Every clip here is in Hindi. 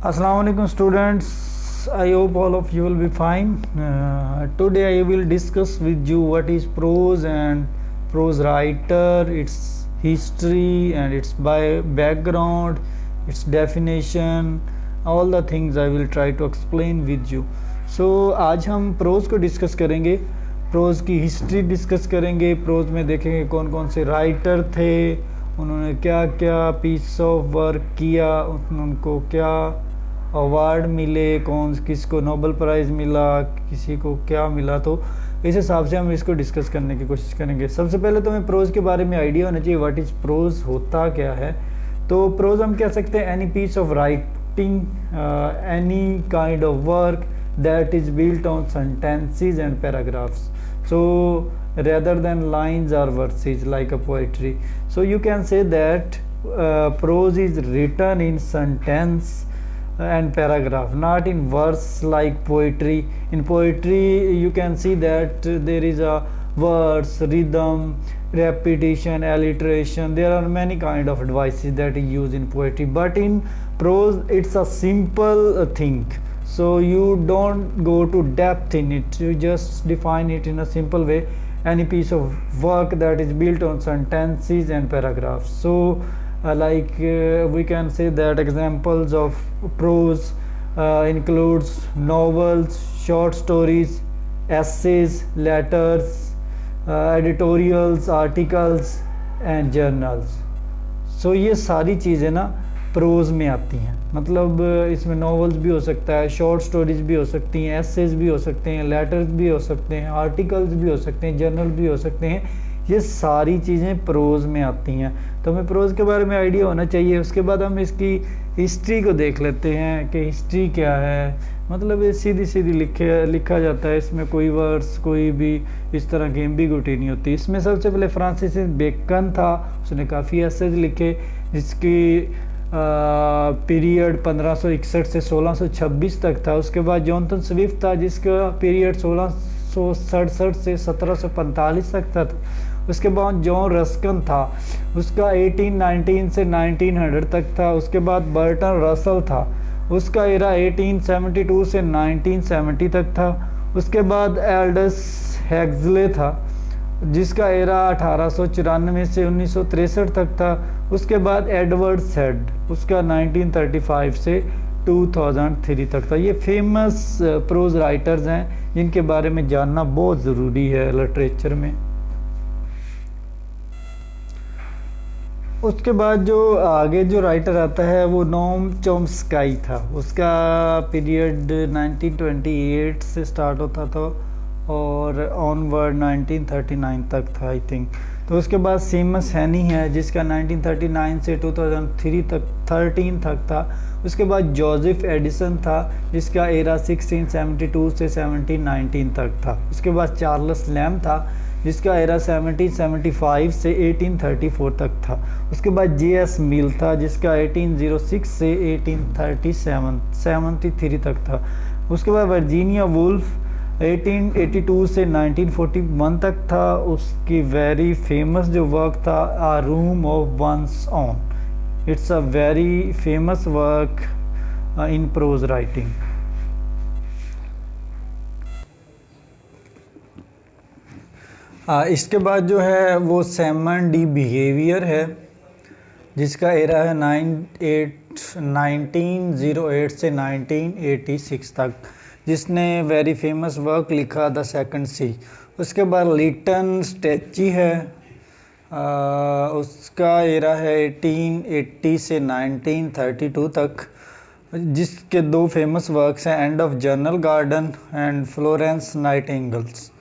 Assalamu alaikum students. I hope all of you will be fine. Today I will discuss with you what is prose and prose writer, its history and its background, its definition, all the things I will try to explain with you. So आज हम प्रोज को डिस्कस करेंगे, प्रोज की हिस्ट्री डिस्कस करेंगे, प्रोज में देखेंगे कौन कौन से राइटर थे, उन्होंने क्या क्या पीस ऑफ वर्क किया, उनको क्या अवार्ड मिले, कौन किसको नोबेल प्राइज़ मिला, किसी को क्या मिला। तो इस हिसाब से हम इसको डिस्कस करने की कोशिश करेंगे। सबसे पहले तो हमें प्रोज के बारे में आइडिया होना चाहिए, व्हाट इज़ प्रोज, होता क्या है। तो प्रोज हम कह सकते हैं any piece of writing, any kind of work that is built on sentences and paragraphs, so rather than lines or verses like a poetry. So you can say that prose is written in sentence and paragraph, not in verse like poetry. In poetry you can see that there is a verse, rhythm, repetition, alliteration. There are many kind of devices that is used in poetry, but in prose it's a simple thing, so you don't go to depth in it, you just define it in a simple way, any piece of work that is built on sentences and paragraphs. So we can say that examples of prose includes novels, short stories, essays, letters, editorials, articles and journals. So ये सारी चीज़ें ना प्रोज में आती हैं, मतलब इसमें नॉवेल्स भी हो सकता है, शॉर्ट स्टोरीज भी हो सकती हैं, एसेज भी हो सकते हैं, लेटर्स भी हो सकते हैं, आर्टिकल्स भी हो सकते हैं, जर्नल भी हो सकते हैं। ये सारी चीज़ें प्रोज में आती हैं, तो हमें प्रोज के बारे में आइडिया होना चाहिए। उसके बाद हम इसकी हिस्ट्री को देख लेते हैं कि हिस्ट्री क्या है। मतलब ये सीधी सीधी लिखा जाता है, इसमें कोई वर्ड्स कोई भी इस तरह की एम्बिगुइटी नहीं होती। इसमें सबसे पहले फ्रांसिस बेकन था, उसने काफ़ी एसेज लिखे जिसकी पीरियड 1561 से 1626 तक था। उसके बाद जॉनसन स्विफ्ट था जिसका पीरियड 1667 से 1745 तक था। उसके बाद जॉन रस्किन था, उसका 1819 से 1900 तक था। उसके बाद बर्टन रसल था, उसका एरा 1872 से 1970 तक था। उसके बाद एल्डस हेक्सले था जिसका एरा 1894 से 1963 तक था। उसके बाद एडवर्ड सेड, उसका 1935 से 2003 तक था। ये फेमस प्रोज राइटर्स हैं जिनके बारे में जानना बहुत ज़रूरी है लिटरेचर में। उसके बाद जो आगे जो राइटर आता है वो नोम चॉम्स्की था, उसका पीरियड 1928 से स्टार्ट होता था और ऑनवर्ड 1939 तक था आई थिंक। तो उसके बाद सीमस हैनी है जिसका 1939 से 2013 तक था। उसके बाद जोसेफ एडिसन था जिसका एरा 1672 से 1719 तक था। उसके बाद चार्ल्स लैम्ब था जिसका एरा 1775 से 1834 तक था। उसके बाद जेएस मिल था जिसका 1806 से 1873 तक था। उसके बाद वर्जीनिया वुल्फ 1882 से 1941 तक था। उसकी वेरी फेमस जो वर्क था a room of one's own, it's a very famous work in prose writing. इसके बाद जो है वो सैमन डी बिहेवियर है जिसका एरा है 1908 से 1986 तक, जिसने वेरी फेमस वर्क लिखा द सेकंड सी। उसके बाद लिटन स्टेची है, उसका एरा है 1880 से 1932 तक, जिसके दो फेमस वर्क्स हैं end of journal garden and Florence nightingales.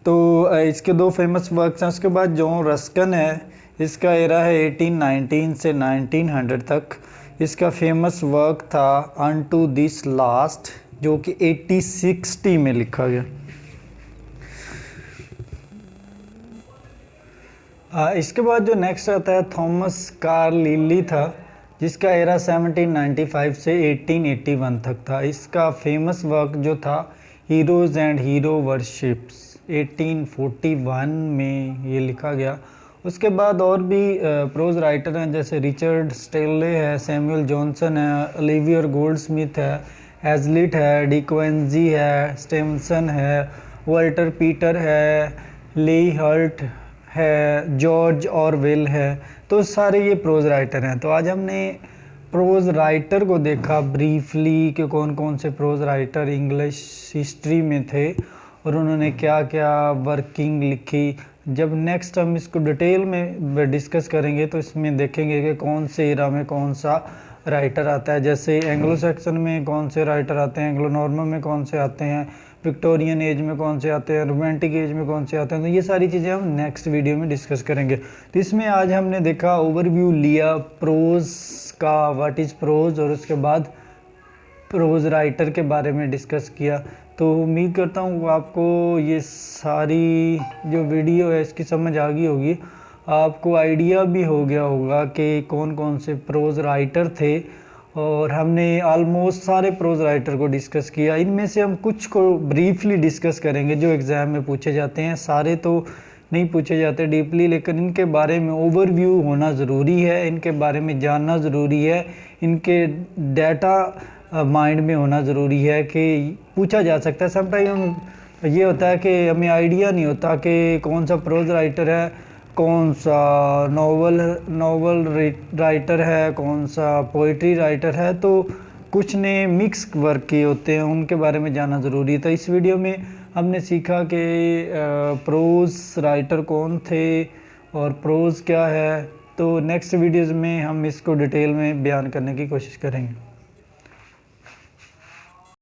तो इसके दो फेमस वर्क्स हैं। उसके बाद जॉन रस्किन है, इसका एरा है 1819 से 1900 तक। इसका फेमस वर्क था अनटू दिस लास्ट जो कि 1860 में लिखा गया। इसके बाद जो नेक्स्ट आता है थॉमस कार्लिली था जिसका एरा 1795 से 1881 तक था। इसका फेमस वर्क जो था हीरोज़ एंड हीरो वर्शिप्स 1841 में ये लिखा गया। उसके बाद और भी प्रोज राइटर हैं, जैसे रिचर्ड स्टेनले है, सैमुअल जॉनसन है, ओलिवियर गोल्डस्मिथ है, हैजलिट है, डिक्वेंजी है, स्टेमसन है, वाल्टर पीटर है, ली हर्ट है, जॉर्ज ऑरवेल है। तो सारे ये प्रोज राइटर हैं। तो आज हमने प्रोज राइटर को देखा ब्रीफली कि कौन कौन से प्रोज राइटर इंग्लिश हिस्ट्री में थे और उन्होंने क्या क्या वर्किंग लिखी। जब नेक्स्ट हम इसको डिटेल में डिस्कस करेंगे तो इसमें देखेंगे कि कौन से एरा में कौन सा राइटर आता है। जैसे एंग्लो सेक्शन में कौन से राइटर आते हैं, एंग्लो नॉर्मन में कौन से आते हैं, विक्टोरियन एज में कौन से आते हैं, रोमांटिक एज में कौन से आते हैं। तो ये सारी चीज़ें हम नेक्स्ट वीडियो में डिस्कस करेंगे। तो इसमें आज हमने देखा, ओवरव्यू लिया प्रोज का, व्हाट इज़ प्रोज, और उसके बाद प्रोज राइटर के बारे में डिस्कस किया। तो उम्मीद करता हूँ आपको ये सारी जो वीडियो है इसकी समझ आ गई होगी, आपको आइडिया भी हो गया होगा कि कौन कौन से प्रोज राइटर थे। और हमने ऑलमोस्ट सारे प्रोज राइटर को डिस्कस किया। इनमें से हम कुछ को ब्रीफली डिस्कस करेंगे जो एग्ज़ाम में पूछे जाते हैं। सारे तो नहीं पूछे जाते डीपली, लेकिन इनके बारे में ओवरव्यू होना ज़रूरी है, इनके बारे में जानना ज़रूरी है, इनके डाटा माइंड में होना ज़रूरी है कि पूछा जा सकता है। समटाइम ये होता है कि हमें आइडिया नहीं होता कि कौन सा प्रोज राइटर है, कौन सा नॉवल राइटर है, कौन सा पोइट्री राइटर है। तो कुछ ने मिक्स वर्क किए होते हैं, उनके बारे में जानना ज़रूरी है। तो इस वीडियो में हमने सीखा कि प्रोज राइटर कौन थे और प्रोज क्या है। तो नेक्स्ट वीडियोज़ में हम इसको डिटेल में बयान करने की कोशिश करेंगे।